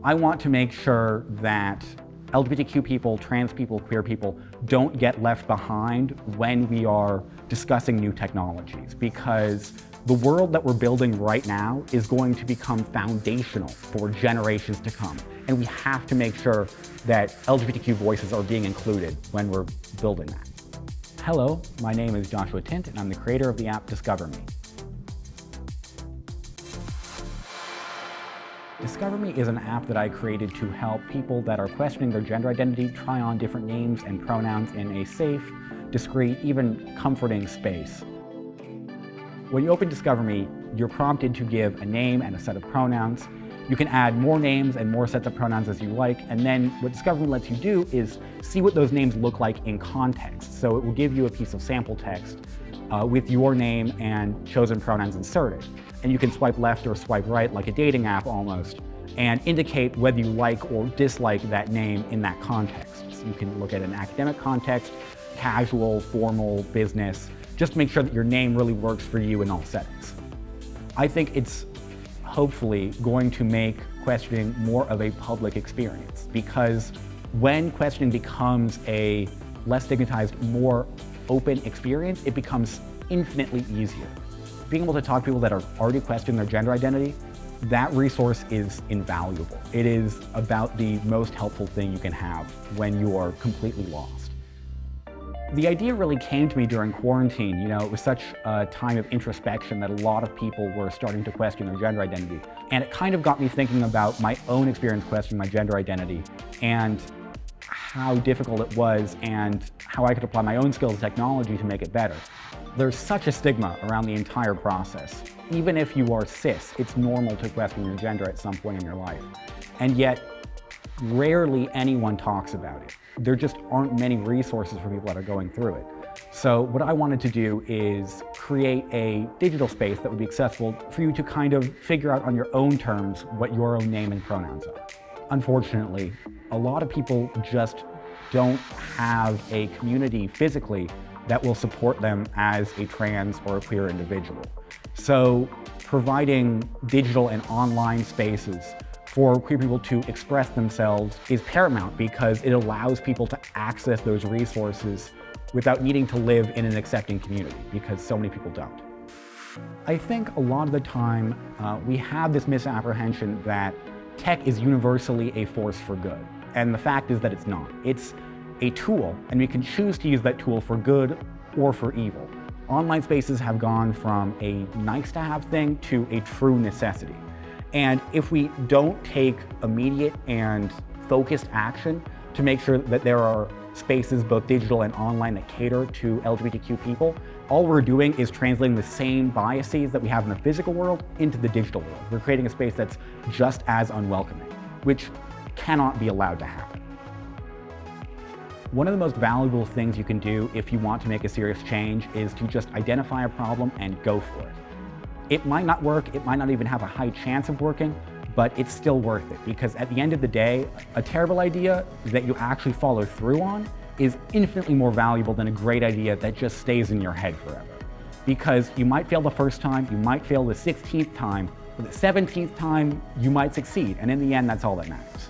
I want to make sure that LGBTQ people, trans people, queer people don't get left behind when we are discussing new technologies, because the world that we're building right now is going to become foundational for generations to come. And we have to make sure that LGBTQ voices are being included when we're building that. Hello, my name is Joshua Tint, and I'm the creator of the app Discover Me. Discover Me is an app that I created to help people that are questioning their gender identity try on different names and pronouns in a safe, discreet, even comforting space. When you open Discover Me, you're prompted to give a name and a set of pronouns. You can add more names and more sets of pronouns as you like, and then what Discover Me lets you do is see what those names look like in context. So it will give you a piece of sample text with your name and chosen pronouns inserted. And you can swipe left or swipe right like a dating app almost, and indicate whether you like or dislike that name in that context. So you can look at an academic context, casual, formal, business. Just make sure that your name really works for you in all settings. I think it's hopefully going to make questioning more of a public experience, because when questioning becomes a less stigmatized, more open experience, it becomes infinitely easier. Being able to talk to people that are already questioning their gender identity, that resource is invaluable. It is about the most helpful thing you can have when you are completely lost. The idea really came to me during quarantine. You know, it was such a time of introspection that a lot of people were starting to question their gender identity. And it kind of got me thinking about my own experience questioning my gender identity and how difficult it was and how I could apply my own skills and technology to make it better. There's such a stigma around the entire process. Even if you are cis, it's normal to question your gender at some point in your life. And yet, rarely anyone talks about it. There just aren't many resources for people that are going through it. So what I wanted to do is create a digital space that would be accessible for you to kind of figure out on your own terms what your own name and pronouns are. Unfortunately, a lot of people just don't have a community physically that will support them as a trans or a queer individual. So providing digital and online spaces for queer people to express themselves is paramount, because it allows people to access those resources without needing to live in an accepting community, because so many people don't. I think a lot of the time we have this misapprehension that tech is universally a force for good. And the fact is that it's not. It's a tool, and we can choose to use that tool for good or for evil. Online spaces have gone from a nice-to-have thing to a true necessity. And if we don't take immediate and focused action to make sure that there are spaces, both digital and online, that cater to LGBTQ people, all we're doing is translating the same biases that we have in the physical world into the digital world. We're creating a space that's just as unwelcoming, which cannot be allowed to happen. One of the most valuable things you can do if you want to make a serious change is to just identify a problem and go for it. It might not work, it might not even have a high chance of working, but it's still worth it, because at the end of the day, a terrible idea that you actually follow through on is infinitely more valuable than a great idea that just stays in your head forever. Because you might fail the first time, you might fail the 16th time, but the 17th time you might succeed, and in the end, that's all that matters.